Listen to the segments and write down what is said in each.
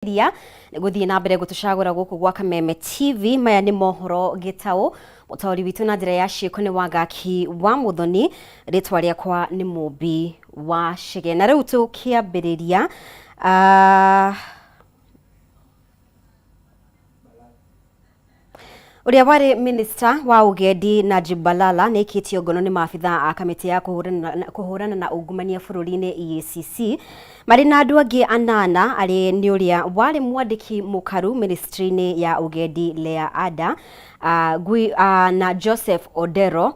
Guthii na mbere gutucagura guku gwa Kameme TV. Maya ni Mohoro Gitau, mutauri witu na njira ya ciiko ni Wangaki wa Muthoni, ritwa riakwa ni Mumbi wa Shige. Na riu tukiambiriria uria wari minister wa ugendi Najib Balala ni ikitio ngono ni maabitha a kamiti ya kuhurana na ungumania bururi-ini EACC mari na andu angi anana ari ni uria wari mwandiki mukaru ministry-ini ya ugendi Lea Ada na Joseph Odero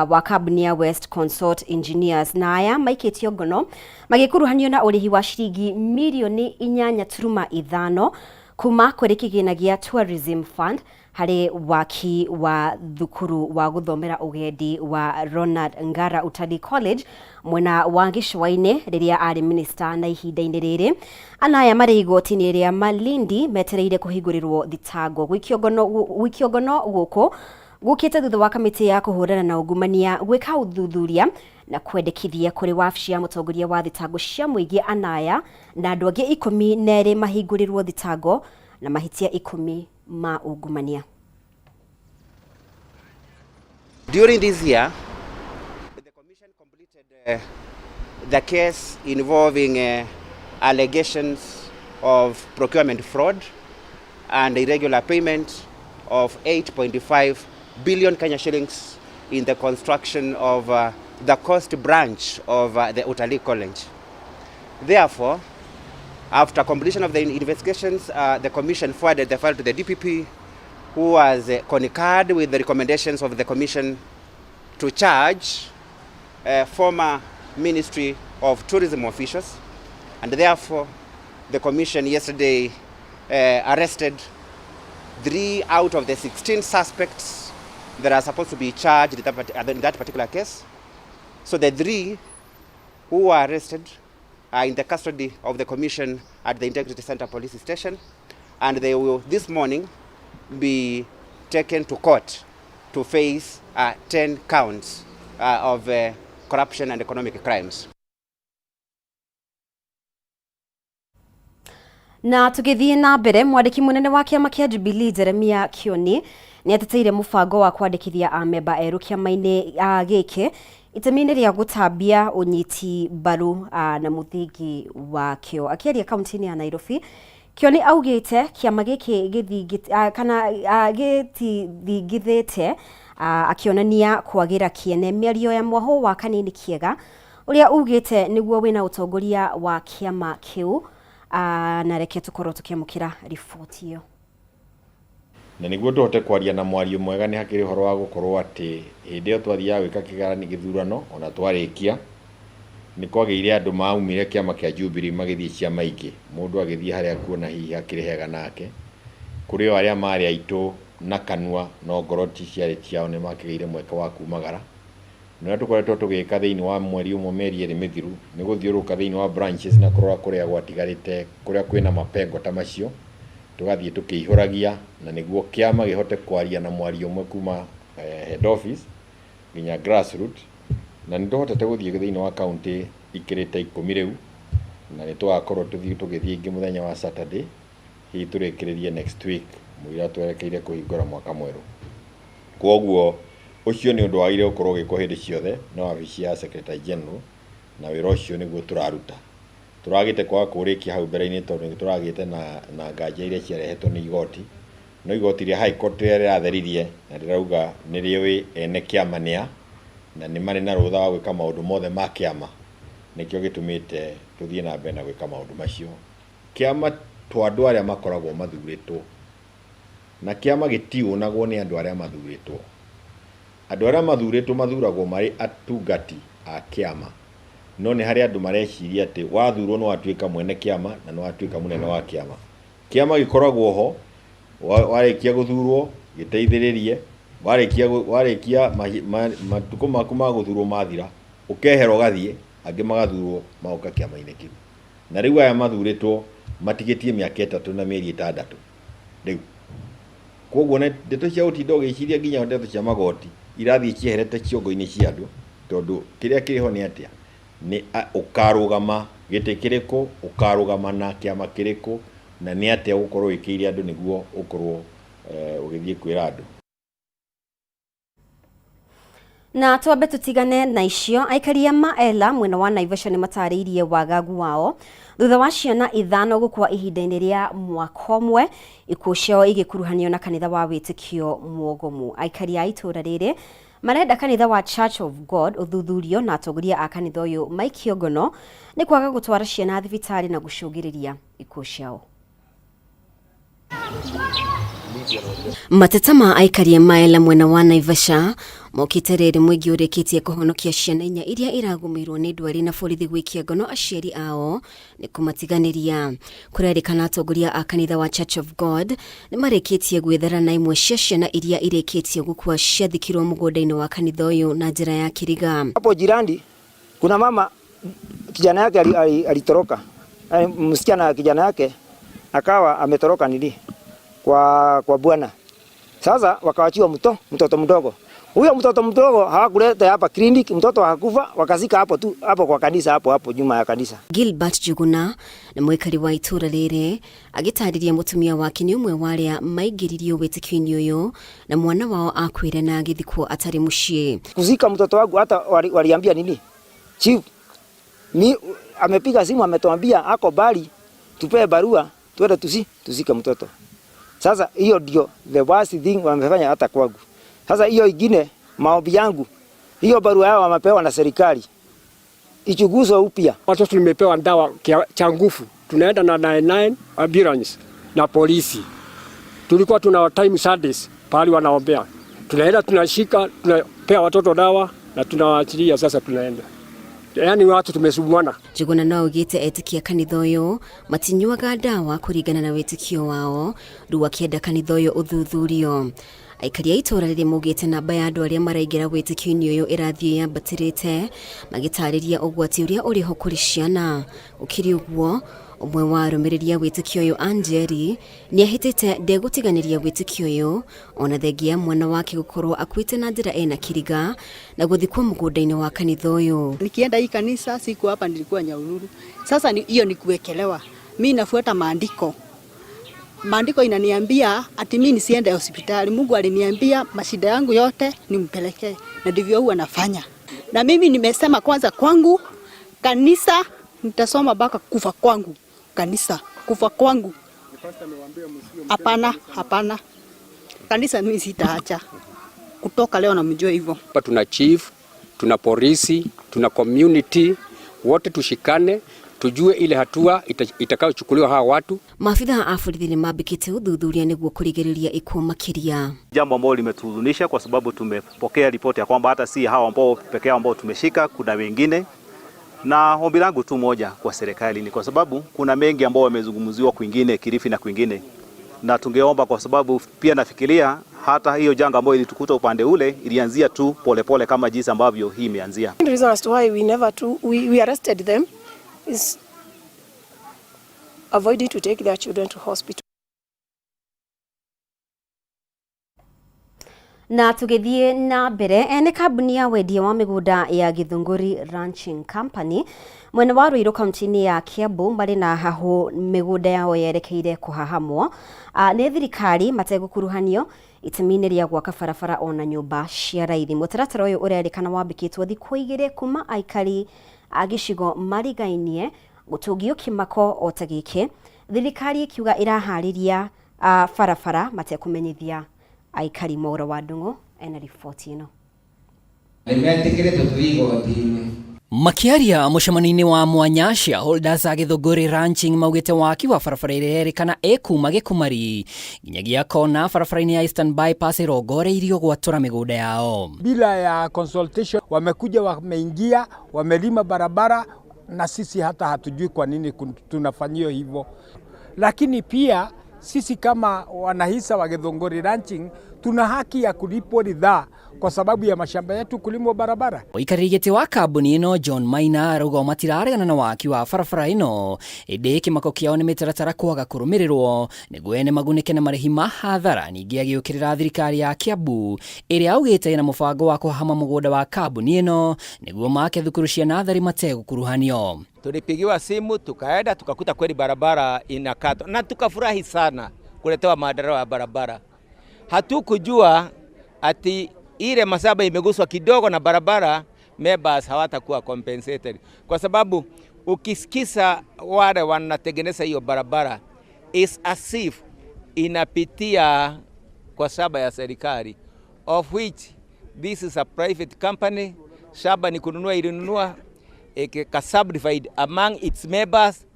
wa kambuni ya West Consort Engineers. Na aya maikitio ngono magikuruhanio na urihi wa ciringi milioni 8.5 kuma kuri kigina gia Tourism Fund hari waki wa thukuru wa guthomera ugendi wa Ronald Ngara Utalii College mwena wa Gicua-ini riria ari minister na ihinda-ini riri. Anaya mari igoti-ini ria Malindi metereire kuhingurirwo thitango gwikio ngono guku gukite thutha wa kamiti ya kuhurana na ungumania gwika uthuthuria na kwendekithia kuri wabici ya mutongoria wa thitango cia muingi Anaya na andu angi 12 mahingurirwo thitango na mahitia 10 ma ungumania. During this year, the Commission completed the case involving allegations of procurement fraud and irregular payment of 8.5 billion Kenya shillings in the construction of the coast branch of the Utalii College. Therefore, after completion of the investigations, the Commission forwarded the file to the DPP, who was concurred with the recommendations of the Commission to charge former Ministry of Tourism officials, and therefore the Commission yesterday arrested 3 out of the 16 suspects that are supposed to be charged in that particular case. So the 3 who were arrested are in the custody of the Commission at the Integrity Center Police Station, and they will this morning be taken to court to face 10 counts of corruption and economic crimes. Na tugithie na mbere, mwandiki munene wa kiama kia Jubilee Jeremia Kioni ni ateteire mubango wa kwandikithia amemba eru kiama-ini giki itemi-ini ria gutambia unyiti mbaru na muthingi wa kio. Akiaria kaunti-ini ya Nairobi, Kioni augite kiama giki githithite akionania kwagira kiene miario ya mwaho wa kanini kiega uria ugite niguo wina utongoria wa kiama kiu. Na reke tukorwo tukiamukira riboti iyo. Na niguo tuhote kwaria na mwario mwega ni hakiri horo wa gukorwo ati hindi iyo twathia gwika kigarani githurano ona twarikia ni kwageire andu maumire kiama kia Jubilee magithie ciama ingi, mundu agithie haria kuona hihi hakiri hega nake kuri o aria mari aitu na kanua no ngoroti ciari ciao ni makigeire mweka wa kumagara. Na tukoretwo tugika thiini wa mweri umwe meri iri mithiru ni guthiuruka thiini wa branches na kurora kuria gwatigarite kuria kwina mapengo ta macio tugathie tukihuragia na niguo kiama gihote kwaria na mwario umwe kuma head office nginya grassroots na nituhotete guthie thiini wa county ikirite 10 riu na nitugakorwo tugithie ingi muthenya wa Saturday hi turikiririe next week muira twerekeire kuhingura mwaka mweru. Koguo ucio ni undu waire ukorwo giko hindi ciothe na wabici ya Secretary General na wira ucio niguo turaruta turagite kwa kurikia hau mbere-ini tondu ni turagite na nganja iria ciarehetwo ni igoti no igoti ria High Court ria atheririe na rirauga ni riwi ene kiama nia na ni mari na rutha wa gwika maundu mothe ma kiama nikio gitumite tuthie na mbere na gwika maundu macio. Kiama twa andu aria makoragwo mathuritwo na kiama gitiunagwo ni andu aria mathuritwo. Andu aria mathuritwo mathuragwo mari atungati a kiama no ni hari andu mareciria ati wathurwo no atuika mwene kiama na no atuika munene wa kiama. Kiama gikoragwo ho warikia guthurwo giteithiririe warikia matuko maku ma guthurwo mathira ukehero gathie angi magathurwo maoka kiama-ini kiu. Na riu aya mathuritwo matigitie miaka 3 na mieri 6 riu koguo ndeto cia utinda ugiciria nginya ndeto cia magoti irathie cieherete ciongo-ini cia andu tondu kiria kiriho ni atia ni ukarugama gite kiriko ukarugama na kiama kiriko na nĩ atĩa ũkorwo wĩkĩire andũ nĩguo ũkorwo ũgĩthiĩ kwĩra andũ. Na twambe tutigane na icio, aikari a Maela mwena wa Naivasha nĩ matarĩirie wagagu wao thutha wa ciana ithano gũkua ihinda-inĩ rĩa mwaka ũmwe, ikuũ ciao igĩkuruhanio na kanitha wa wĩtĩkio mwogomu. Aikari a itũra rĩrĩ marenda kanitha wa Church of God uthuthurio na atongoria a kanitha ũyũ maikio ngono nĩ kwaga gũtwara ciana thibitarĩ na gũcũngĩrĩria ikuũ ciao. Mateta ma aikari a Maela mwena wa Naivasha mokĩte rĩrĩ mũingĩ ũrĩkĩtie kũhonokia ciana inya iria iragũmĩirwo nĩ ndwari na borithi gũikia ngono aciari ao nĩ kũmatiganĩria. Kũrerĩkana atongoria a kanitha wa Church of God nĩ marĩkĩtie gwĩthara na imwe cia ciana iria irĩkĩtie gũkua ciathikirwo mũgũnda-inĩ wa kanitha ũyũ na njĩra ya kiriga. Hapo jirani kuna mama kijana yake alitoroka, msichana kijana yake akawa ametoroka nili kwa bwana. Sasa wakawachiwa mtoto mdogo. Huyo mtoto mdogo hawakuleta hapa clinic, mtoto hakufa, wakazika hapo tu hapo kwa kanisa hapo nyuma ya kanisa. Gilbert Juguna na mwikari wa itura rĩrĩ agĩtarĩria mũtumia wake nĩ ũmwe wa arĩa maingĩririo wĩtĩkio-inĩ ũyũ na mwana wao akwĩre na agĩthikwo atarĩ mũciĩ. Kuzika mtoto wangu hata waliambia nini? Chief amepiga simu ametuambia ako bali tupe barua tuende tuzike mtoto. Sasa hiyo ndio the worst thing wamefanya hata kwangu. Sasa hiyo ingine maombi yangu, hiyo barua yao wamepewa na serikali ichunguzwe upya. Watoto tumepewa dawa cha nguvu, tunaenda na 99 ambulance na polisi. Tulikuwa tuna time service pale wanaombea, tunaenda tunashika, tunapea watoto dawa na tunawaachilia. Sasa tunaenda, yaani watu tumesumbuana. Juguna no ugite etikia kanitha ũyũ matinyuaga dawa kũringana na wĩtĩkio wao, rĩu akĩenda kanitha ũyũ ũthuthurio. Aikari a itũra rĩrĩ maugĩte namba ya andũ arĩa maraingĩra wĩtĩkio-inĩ ũyũ ĩrathiĩ yambatĩrĩte, magĩtarĩria ũgwati ũrĩa ũrĩ ho kũrĩ ciana. Ũkĩrĩ ũguo, ũmwe wa arũmĩrĩri a wĩtĩkio ũyũ Angeli nĩ ahĩtĩte ndegũtiganĩria wĩtĩkio ũyũ ona thengia mwana wake gũkorwo akuĩte na njĩra ena kiriga na gũthikwo mũgũnda-inĩ wa kanitha ũyũ. Nikienda hii kanisa siku hapa nilikuwa Nyahururu. Sasa hiyo ni kuwekelewa. Mimi nafuata maandiko. Maandiko inaniambia ati mimi nisiende hospitali. Mungu aliniambia mashida yangu yote nimpelekee. Na ndivyo huwa nafanya. Na mimi nimesema kwanza kwangu kanisa nitasoma mpaka kufa kwangu. Kanisa kufa kwangu. Hapana. Kanisa mimi sitaacha. Kutoka leo namjua hivyo. Hapa tuna chief, tuna polisi, tuna community, wote tushikane. Tujue ile hatua itakayochukuliwa hawa watu. Maafitha a borithi nĩ mambĩkĩte ũthuthuria nĩguo kũrigĩrĩria ikuũ makĩria. Jambo ambalo limetuhuzunisha kwa sababu tumepokea ripoti ya kwamba hata si hawa ambao pekee ambao tumeshika, kuna wengine. Na ombi langu tu moja kwa serikali ni kwa sababu kuna mengi ambao wamezungumziwa kwingine, Kilifi na kwingine. Na tungeomba kwa sababu pia nafikiria hata hiyo janga ambayo ilitukuta upande ule ilianzia tu polepole kama jinsi ambavyo hii imeanzia. The reason as to why we arrested them is avoiding to take their children to hospital. Na tũgĩthiĩ na mbere, ene kambuni ya wendia wa mĩgũnda ya Githunguri Ranching Company mwena wa Ruiru kaunti-inĩ ya Kiambu marĩ na hahũ mĩgũnda yao yerekeire kũhahamwo nĩ thirikari mategũkuruhanio itemi-inĩ rĩa gwaka barabara ona nyũmba cia raithi. Mũtaratara ũyũ ũrerĩkana wambĩkĩtwo thikũ 2 kuma aikari a gĩcigo marigainie gũtũngio kĩmako o ta gĩkĩ, thirikari ĩkiuga ĩraharĩria barabara matekũmenyithia aikari. Mohoro wa Ndung'u ena riboti ĩno. Makiaria mũcemanio-inĩ wa mwanya shareholders a Githunguri Ranching maugĩte waki wa barabara ĩrĩa yerĩkana ĩkuma Gĩkumari nginyagia kona barabara-inĩ ya Eastern Bypass ĩrongoreirio gwatũra mĩgũnda yao. Bila ya consultation wamekuja wameingia wamelima barabara na sisi hata hatujui kwa nini tunafanyio hivyo. Lakini pia sisi kama wanahisa wa Githunguri Ranching tuna haki ya kulipwa ridhaa kwa sababu ya mashamba yetu kulimwa barabara. Ikarigite wa kambuni ino John Maina rugo matiraregana na waki wa barabara ino indi kimako kiao ni mitaratara kwaga kurumirirwo niguo ene magunike na marihi ma hathara ningi agiukirira thirikari ya Kiambu iria augite ina mubango wa kuhama mugunda wa kambuni ino niguo make thukuru cia nathari mategukuruhanio. Tulipigiwa simu tukaenda tukakuta kweli barabara inakatwa na tukafurahi sana kuletewa madarasa ya barabara. Hatukujua ati ile masaba imeguswa kidogo na barabara members hawatakuwa compensated, kwa sababu ukisikisa wale wanatengeneza hiyo barabara is as if inapitia kwa shamba ya serikali, of which this is a private company. Shamba ni kununua, ilinunua ka subdivide among its members,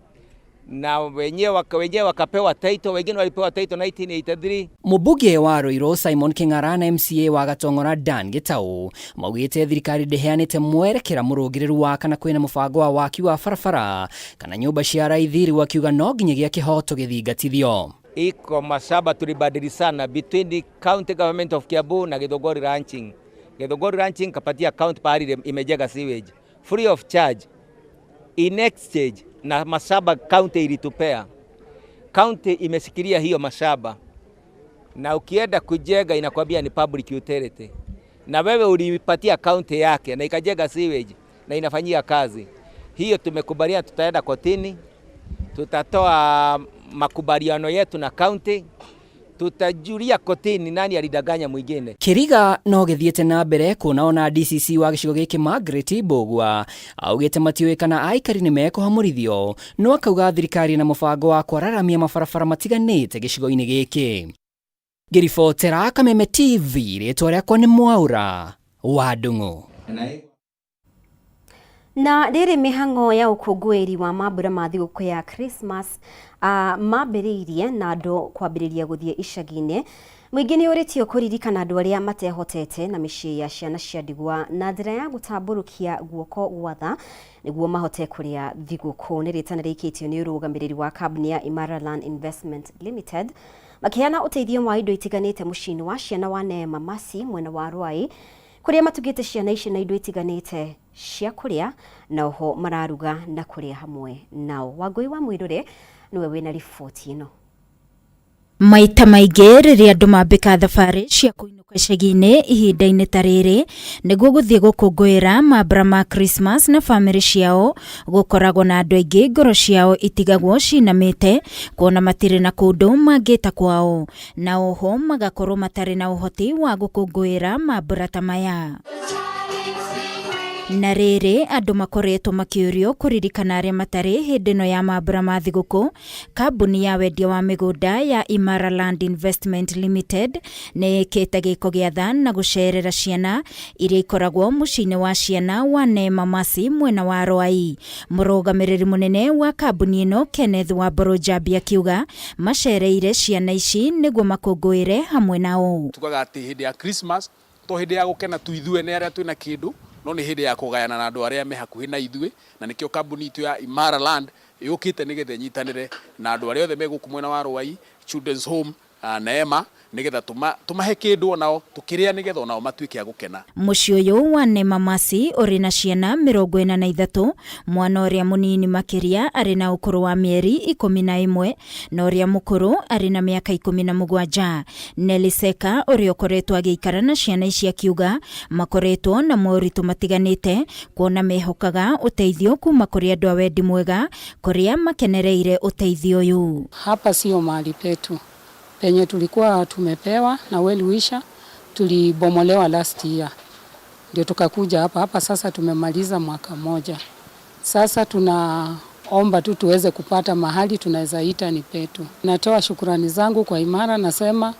na wenyewe wakapewa title, wengine walipewa title 1983. Mubuge wa Ruiru Simon King'ara na MCA wa Gatong'ora Dan Gitau maugite thirikari ndeheanite mwerekera murugiriru wa kana kwina mubango wa waki wa barabara kana nyumba cia raithiri wakiuga no nginyagia kihoto githingatithio. Iko mashamba tulibadilishana between the county government of Kiambu na Githogori Ranching. Githogori Ranching kapatia county pahali imejega sewage free of charge. In exchange na mashamba county ilitupea. County imesikilia hiyo mashamba, na ukienda kujega inakwambia ni public utility, na wewe ulipatia county yake na ikajega sewage na inafanyia kazi hiyo. Tumekubaliana tutaenda kotini, tutatoa makubaliano yetu na county, tutajulia kotini nani alidanganya mwingine. Kiriga no githiete na mbere kunaona DCC wa gicigo giki Margaret Bogwa augite matiwekana aikari ni mekuhamurithio no akauga thirikari na mubango wa kwararamia mabarabara matiganite gicigo-ini giki. Ngiribotera Kameme TV ritwa riakwa ni Mwaura wa Ndung'u. Na riri mihango ya ukungwiri wa mambura ma thigũkũ ya Christmas mambĩrĩirie na andũ kwambĩrĩria gũthiĩ icagi-inĩ. Mũingĩ nĩ ũrĩtio kũririkana andũ arĩa matehotete na mĩciĩ ya ciana cia ndigwa na njĩra ya gũtambũrũkia guoko gwa tha nĩguo mahote kũrĩa thigũkũ. Nĩ rĩtana rĩikĩtio nĩ ũrũgamĩrĩri wa kambuni ya Imaraland Investment Limited makĩheana ũteithio wa indo itiganĩte mũciĩ-inĩ wa ciana wa Neema Masi mwena wa Rwai, kuria matugite ciana ici na indo itiganite cia kuria na oho mararuga na kuria hamwe nao. Wangui wa Mwirure niwe wina riboti ino. Maita maingĩ rĩrĩa andũ mambĩka thabarĩ cia kũinũka icagi-inĩ ihinda-inĩ ta rĩrĩ nĩguo gũthiĩ gũkũngũĩra mambura ma Christmas na bamĩrĩ ciao, gũkoragwo na andũ aingĩ ngoro ciao itigagwo cinamĩte kuona matirĩ na kũndũ mangĩta kwao, na oho magakorwo matarĩ na ũhoti wa gũkũngũĩra mambura ta maya. Na rĩrĩ andũ makoretwo makĩũrio kũririkana arĩa matarĩ hĩndĩ ĩno ya mambura ma thigũkũ. Kambuni ya wendia wa mĩgũnda ya Imaraland Investment Limited nĩ ĩkĩte gĩko gĩa tha na gũcerera ciana iria ikoragwo mũciĩ-inĩ wa ciana wa Neema Masi mwena wa Rwai. Mũrũgamĩrĩri mũnene wa kambuni ĩno Kenneth Wambũrũ akiuga macereire ciana ici nĩguo makũngũĩre hamwe nao. Tukaga atĩ hĩndĩ ya Christmas to hĩndĩ ya gũkena tu ithuĩ nĩ arĩa twĩna kĩndũ, no nĩ hĩndĩ ya kũgayana na andũ arĩa me hakuhĩ na ithuĩ, na nĩkĩo kambuni itu ya Imaraland yũkĩte nĩgetha nyitanĩre na andũ arĩa othe megũkũ mwena wa Rwai Children's Home Neema nĩgetha tumahe kĩndũ nao tukĩrĩa nĩgetha nao matuĩke a gũkena. Mũciĩ ũyũ wa Neema Masi ũrĩ na ciana 43, mwana ũrĩa mũnini makĩria arĩ na ũkũrũ wa mĩeri 11 na ũrĩa mũkũrũ arĩ na mĩaka 17. Nelly Seka ũrĩa ũkoretwo agĩikara na ciana ici akiuga makoretwo na moritũ matiganĩte kuona mehokaga ũteithio kuma kũrĩ andũ a wendi mwega kũrĩa makenereire ũteithio ũyũ. Hapa sio mahali petu. Penye tulikuwa tumepewa na well wisher tulibomolewa last year. Ndio tukakuja hapa sasa tumemaliza mwaka moja. Sasa tunaomba tu tuweze kupata mahali tunaweza ita ni petu. Natoa shukrani zangu kwa Imara, nasema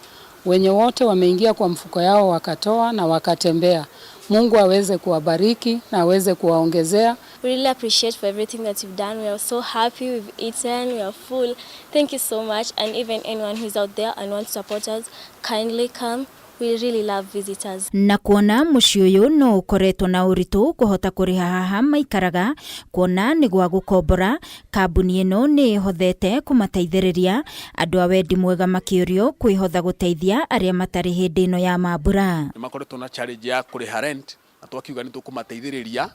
wenye wote wameingia kwa mfuko yao wakatoa na wakatembea. Mungu aweze kuwabariki na aweze kuwaongezea. We really appreciate for everything that you've done. We are so happy, we've eaten, we are full. Thank you so much, and even anyone who's out there and wants to support us, kindly come. We really love visitors. Na kuona muciĩ ũyũ no ũkoretwo na ũritũ kũhota kũrĩha haha maikaraga, kuona nĩ gwa gũkombora, kambuni ĩno nĩ ĩhothete kũmateithĩrĩria andũ a wendi mwega makĩũrio kwĩhotha gũteithia arĩa matarĩ hĩndĩ ĩno ya mambura. Nĩ makoretwo na challenge ya kũrĩha rent, na twakiuga nĩ tũkũmateithĩrĩria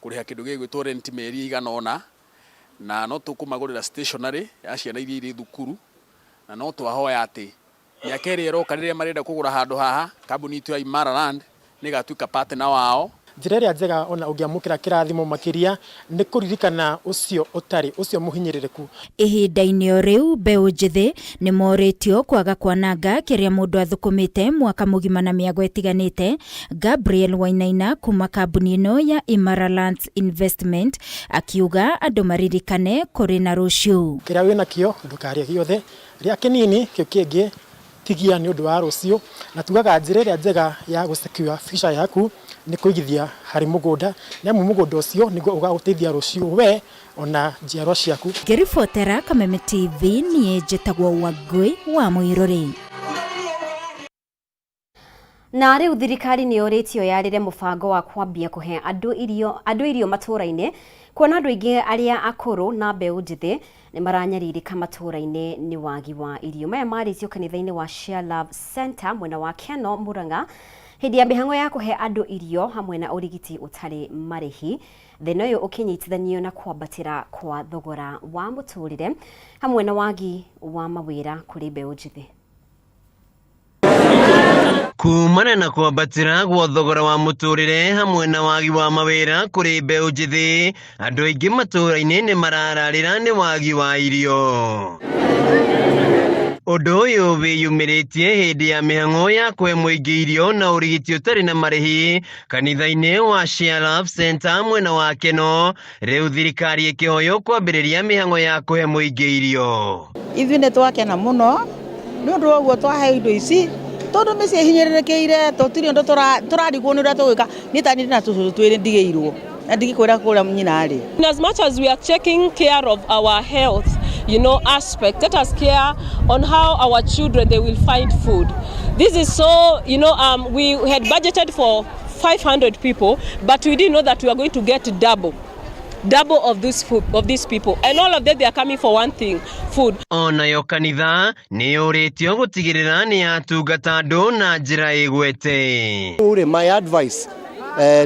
kũrĩha kĩndũ gĩgwĩtwo rent mĩeri igana ũna, na no tũkũmagũrĩra stationery ya ciana iria irĩ thukuru, na no twahoya atĩ mĩaka ĩrĩa ĩroka rĩrĩa marenda kũgũra handũ haha, kambuni itu ya Imara Land nĩ gatuĩka partner wao. Njĩra ĩrĩa njega ona ũngĩamũkĩra kĩrathimo makĩria nĩ kũririkana ũcio ũtarĩ ũcio mũhinyĩrĩrĩku. Ihinda-inĩ o rĩu mbeũ njĩthĩ nĩ morĩtio kwaga kwananga kĩrĩa mũndũ athũkũmĩte mwaka mũgima na mĩago ĩtiganĩte. Gabriel Wainaina kuma kambuni ĩno ya Imara Lands Investment akiuga andũ maririkane kũrĩ na rũciũ. Kĩrĩa wĩna kĩo ndũkarĩa gĩothe, rĩa kĩnini kĩo kĩngĩ tigia nĩ ũndũ wa rũciũ, na tugaga njĩra ĩrĩa njega ya gũsecure future yaku nĩ kũigithia harĩ mũgũnda, nĩ amu mũgũnda ũcio nĩguo ũgagũteithia rũciũ we ona njiarwa ciaku. Ngĩribotera Kameme TV niĩ njĩtagwo Wangui wa Mũirũrĩ. Na rĩu thirikari nĩ yorĩtio yarĩre mũbango wa kwambia kũhe andũ irio matũũra-inĩ, kuona andũ aingĩ arĩa akũrũ na mbeũ njĩthĩ nĩ maranyarirĩka matũũra-inĩ nĩ wagi wa irio. Maya marĩtio kanitha-inĩ wa Share Love Center mwena wa Keno, Murang'a, hĩndĩ ya mĩhang'o ya kũhe andũ irio hamwe na ũrigiti ũtarĩ marĩhi. Thĩna ũyũ ũkĩnyitithanio na kwambatĩra kwa thogora wa mũtũrĩre hamwe na wagi wa mawĩra kũrĩ mbeũ njĩthĩ. Kumana na kwambatĩra gwa thogora wa mũtũrĩre hamwe na wagi wa mawĩra kũrĩ mbeũ njĩthĩ, andũ aingĩ matũũra-inĩ nĩ marararĩra nĩ wagi wa irio. Ũndũ ũyũ wĩyumĩrĩtie hĩndĩ ya mĩhang'o ya kũhe mũingĩ irio na ũrigiti ũtarĩ na marĩhi kanitha-inĩ wa Share Love Center mwena wa Keno, rĩu thirikari ĩkĩhoywo kwambĩrĩria mĩhang'o ya kũhe mũingĩ irio. Ithuĩ nĩ twakena mũno nĩ ũndũ wa ũguo twahe indo ici, tondũ mĩciĩ hinyĩrĩrĩkĩire tũtirĩ ũndũ tũrarigwo nĩ ũrĩa tũgwĩka, nĩ ta nĩ na tũcũcũ twĩrĩ ndigĩirwo na ndigikwĩra kũrĩa nyina arĩ. As much as we are taking care of our health, aspect, let us care on how our children, they will find food. This is so, we had budgeted for 500 people, but we didn't know that we were going to get double of this food, of these people, and all of them, they are coming for one thing, food. Onayo kanitha nĩ ũrĩtio gũtigĩrĩra nĩ yatungata andũ na njĩra ĩgwete. My advice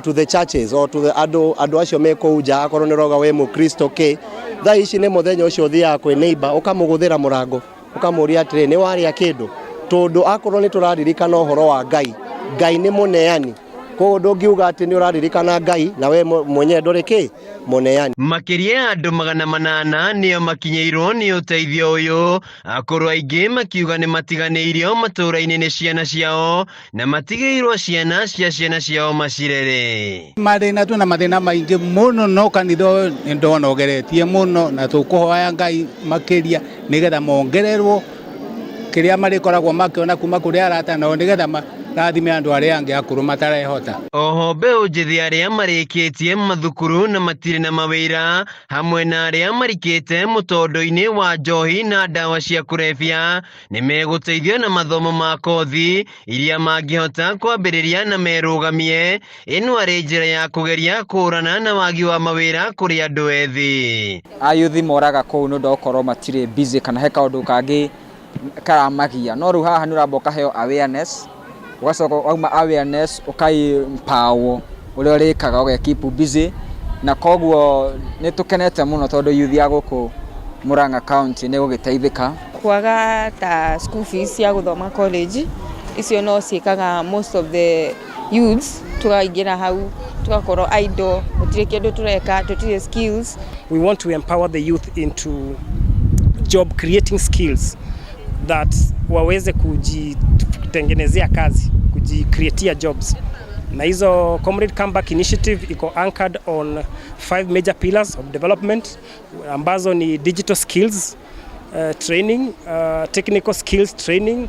to the churches or to the andũ acio mekũu nja, akorwo nĩ roga we mũkristo ke, thaa ici nĩ mũthenya ũcio ũthiaga kwĩ neighbor ũkamũgũthĩra mũrango ũkamũria atĩrĩ nĩ warĩa kĩndũ, tondũ akorwo nĩ tũraririkana ũhoro wa Ngai, Ngai nĩ mũneani, koguo ndũngiuga atĩ nĩ ũraririkana Ngai na we mwenyewe ndũrĩ kĩ mũneani. Makĩria ya andũ 800 nĩo makinyĩirwo nĩ ũteithio ũyũ, akũrũ aingĩ makiuga nĩ matiganĩirio matũũra-inĩ nĩ ciana ciao na matigĩirwo ciana cia ciana ciao macirere. Mathĩna twĩna mathĩna maingĩ mũno, no kanitha nĩ ndona ũgeretie mũno, na tũkũhoya Ngai makĩria nĩgetha mongererwo kĩrĩa marĩkoragwo makĩona kuma kũrĩ arata nao nĩgetha rathime andũ arĩa angĩ akũrũ matarehota. Oho mbeũ njĩthĩ arĩa marĩkĩtie mathukuru na matirĩ na mawĩra hamwe na arĩa marikĩte mũtondo-inĩ wa njohi na ndawa cia kũrebia nĩ megũteithio na mathomo ma kothi iria mangĩhota kwambĩrĩria na merũgamie. Ĩno arĩ njĩra ya kũgeria kũrana na wagi wa mawĩra kũrĩ andũ ethĩ. Ayuthi moraga kũu nĩ ũndũ okorwo matirĩ busy kana he kaũndũ kangĩ karamagia, no rĩu haha nĩ ũramba ũkaheo awareness, ugacoka wauma awareness ũkaimpower ũrĩa ũrĩkaga ũgekeep busy, na koguo nĩ tũkenete mũno tondũ youth ya gũkũ Murang'a County nĩ gũgĩteithĩka. Kwaga ta school fees ya gũthoma college icio no ciĩkaga most of the youths, tũkaingĩra hau tugakorwo idle, gũtirĩ kĩndũ tũreka, tũtirĩ skills. We want to empower the youth into job creating skills that waweze kujitengenezea kazi, kujicreatea jobs. Na hizo Comrade Comeback Initiative iko anchored on 5 major pillars of development ambazo ni digital skills training, technical skills training,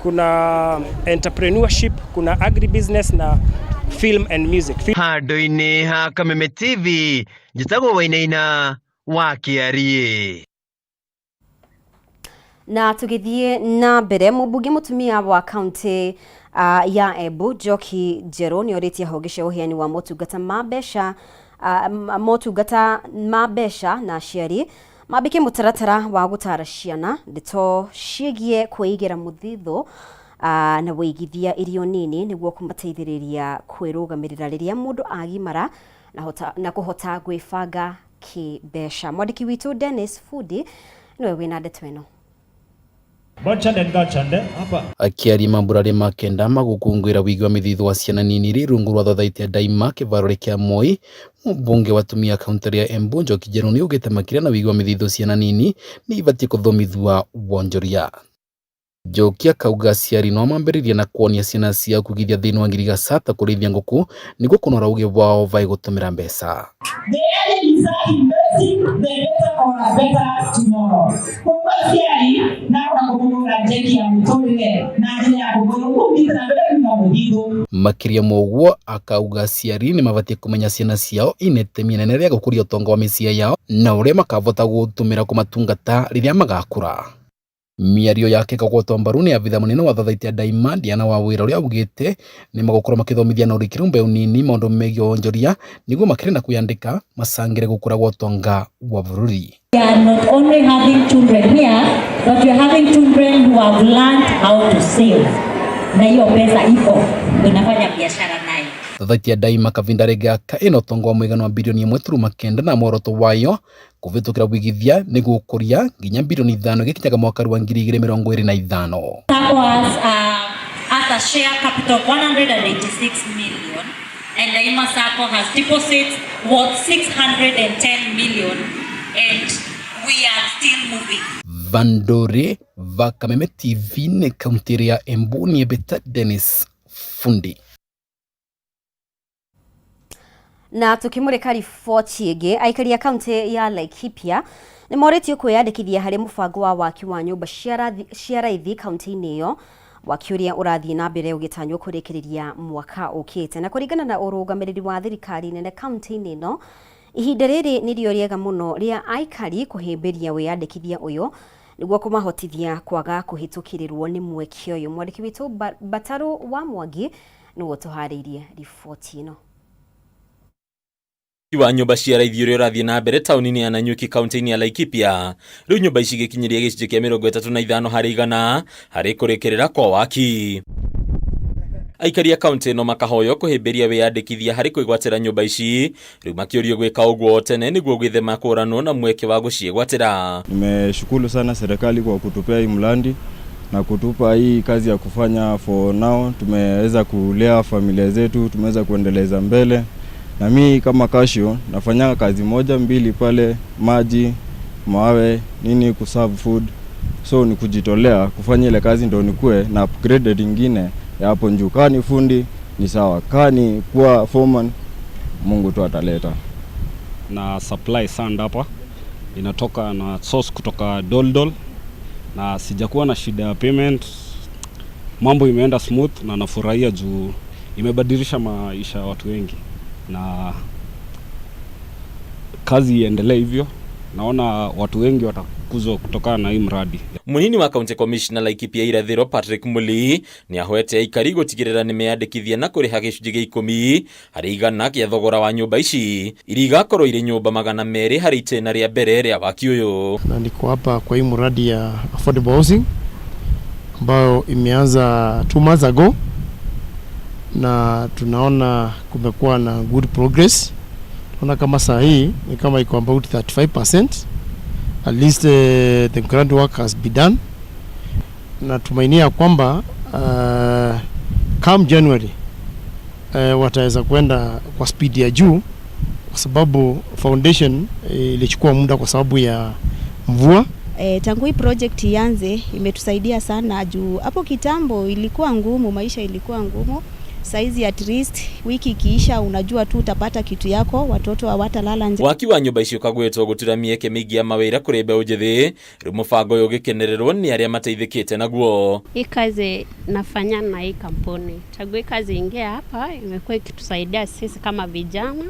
kuna entrepreneurship, kuna agribusiness na film and music. Handũ-inĩ ha Kameme TV, njĩtagwo Wainaina wa Kĩarie. Na tugithie na mbere, mũmbunge mũtumia wa kaunti ya Embu Njoki Njeru ni oritie honge cia uheani wa motungata ma mbeca na aciari mambike mutaratara wa gutara ciana ndeto ciegie kwĩigĩra mũthithũ na wĩigithia irio nini niguo kũmateithĩrĩria kwĩrũgamĩrĩra rĩrĩa mũndũ agimara na kũhota gwĩbanga kĩmbeca. Mwandĩki witũ Dennis Fudi niwe wĩna ndeto ĩno. Akiaria mambũrarĩ ma kenda magũkũngũĩra wĩigi wa mĩthithũ wa ciana nini rĩ rungu rwa thathaitĩ ya Daima kĩvaro kĩa Moi, mũmbunge wa atumia kaunti ya Embu Njoki Njeru nĩ augĩte makĩria na wĩigi wa mĩthithũ ciana nini nĩ ibatiĩ gũthomithua wonjoria. Njoki akauga aciari no mambĩrĩrie na kuonia ciana ciao kũigithia thĩinĩ wa ngirigaca ta kũrĩithia ngũkũ nĩguo kũnora ũgĩ wao vaĩ gũtũmĩra mbeca. Makĩria moguo akauga aciari nĩ mabatiĩ kũmenya ciana ciao inetemi nene rĩa gũkũria ũtonga wa mĩciĩ yao na ũrĩa makavota gũtũmĩra kũmatungata rĩrĩa magakũra. Mĩario yake kagwatwo mbaru nĩ abitha mũnene wa thathaitĩ ya Daima Diana wa Wĩra ũrĩa augĩte nĩ magũkorwo makĩthomithia na ũrikĩru mbeũ nini maũndũ megiĩ wonjoria nĩguo makĩrĩ na kwĩyandĩka macangĩre gũkũra gwa ũtonga wa bũrũri. We are not only having children here, but we are having children who have learned how to save. Na hiyo pesa iko, unafanya biashara nayo. Thathaitĩ ya Daima kavinda regaka ĩna ũtonga wa mũigana wa bilioni 1.9 na muoroto wayo kũvĩtũkĩra wĩigithia nĩguo gũkũria nginya bilioni 5 gĩkinyaga mwaka wa 2025. SACCOs has a share capital of 186 million and Daima SACCO has deposits worth 610 million and we are still moving. Vandore va Kameme TV ne kaunti ya Embu ni beta Dennis Fundi. Na tukimurika riboti ĩngĩ, aikari a kaunti ya Laikipia nĩ moretio kwĩyandĩkithia harĩ mũbango wa waki wa nyũmba cia raithi kaunti-inĩ ĩyo, waki ũrĩa ũrathiĩ na mbere ũgĩtanywo kũrĩkĩrĩria mwaka ũkĩte. Na kũringana na ũrũgamĩrĩri wa thirikari nene kaunti-inĩ ĩno, ihinda rĩrĩ nĩrĩo rĩega mũno rĩa aikari kũhĩmbĩria wĩyandĩkithia ũyũ nĩguo kũmahotithia kwaga kũhĩtũkĩrĩrwo nĩ mweke ũyũ. Mwandĩki witũ Bataro wa Mwangi nĩwe tũharĩirie riboti ĩno. Wa nyumba cia raithi ũrĩa ũrathiĩ na mbere taũni-inĩ ya Nanyuki kaunti-inĩ ya Laikipia, rĩu nyumba ici igĩkinyiria gĩcunjĩ kĩa 35 harĩ 100 harĩ kũrĩkĩrĩra kwa waki. Aikari a kaunti ĩno makahoyo kũhĩmbĩria wĩyandĩkithia harĩ kwĩgwatĩra nyumba ici, rĩu makĩũrio gwĩka ũguo tene nĩguo gwĩthema kũranwo na mweke wa gũciĩgwatĩra. Nimeshukuru sana serikali kwa kutupea hii mlandi na kutupa hii kazi ya kufanya for now. Tumeweza kulea familia zetu, tumeweza kuendeleza mbele. Na mimi kama Kashio nafanya kazi moja mbili pale, maji, mawe, nini, kuserve food. So ni kujitolea kufanya ile kazi ndio nikue na upgrade nyingine ya hapo juu. Kani fundi ni sawa, kani kuwa foreman Mungu tu ataleta. Na supply sand hapa inatoka na source kutoka Doldol na sijakuwa na shida ya payment. Mambo imeenda smooth na nafurahia juu imebadilisha maisha ya watu wengi. Na kazi iendelee hivyo, naona watu wengi watakuzwa kutokana na hii mradi. Munini wa County Commissioner Laikipia irathĩro Patrick Muli ni ahoete aikari gũtigĩrĩra nĩ meyandĩkithia na kũrĩha gĩcunjĩ gĩa 10 harĩ 100 kĩa thogora wa nyũmba ici iria igakorwo irĩ nyũmba 200 harĩ itĩna rĩa mbere rĩa waki ũyũ. Na niko hapa kwa hii mradi ya affordable housing ambayo imeanza 2 months ago, na tunaona kumekuwa na good progress. Tunaona kama saa hii ni kama iko about 35%. At least the ground work has been done. Na tumainia kwamba come January wataweza kwenda kwa speed ya juu, kwa sababu foundation ilichukua muda kwa sababu ya mvua. Tangu hii project ianze imetusaidia sana juu hapo kitambo ilikuwa ngumu, maisha ilikuwa ngumu. Saizi at least wiki ikiisha unajua tu utapata kitu yako, watoto hawatalala nje. Waki wa nyumba icio kagwetwo gũtira mĩeke mĩingĩ ya mawĩra kũrĩ mbeũ njĩthĩ, rĩu mũbango ũyũ ũgĩkenererwo nĩ arĩa mateithĩkĩte naguo. Hii kazi nafanya na hii kampuni. Tangu hii kazi ingia hapa imekuwa ikitusaidia sisi kama vijana.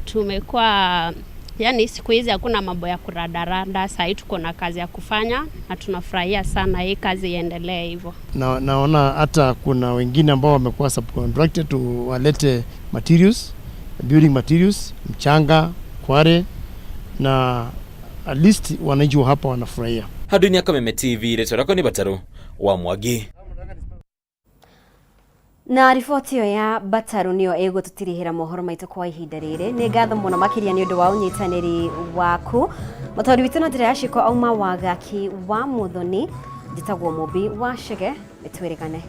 Tumekuwa Yani siku hizi hakuna mambo ya kuradaranda, sasa tuko na kazi ya kufanya na tunafurahia sana hii kazi iendelee hivyo. Naona hata kuna wengine ambao wamekuwa subcontracted tu walete materials, building materials, mchanga, kware, na at least wananchi hapa wanafurahia. Hadunia Kameme TV, leto lako ni Bataru wa Mwagi. Na riboti yo ya Bataru niyo egũtũtirihĩra mohoro maitũ kwa ihinda rĩrĩ. Nĩ ngatho mũno makĩria nĩ ũndũ wa ũnyitanĩri waku. Mũtaũri witũ na njĩra ya ciko auma wagaki wa Mũthoni, njĩtagwo Mũmbi wa Chege, nĩtwĩrĩgane.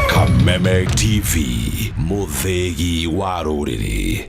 Kameme TV, mũthĩgi wa rũrĩrĩ.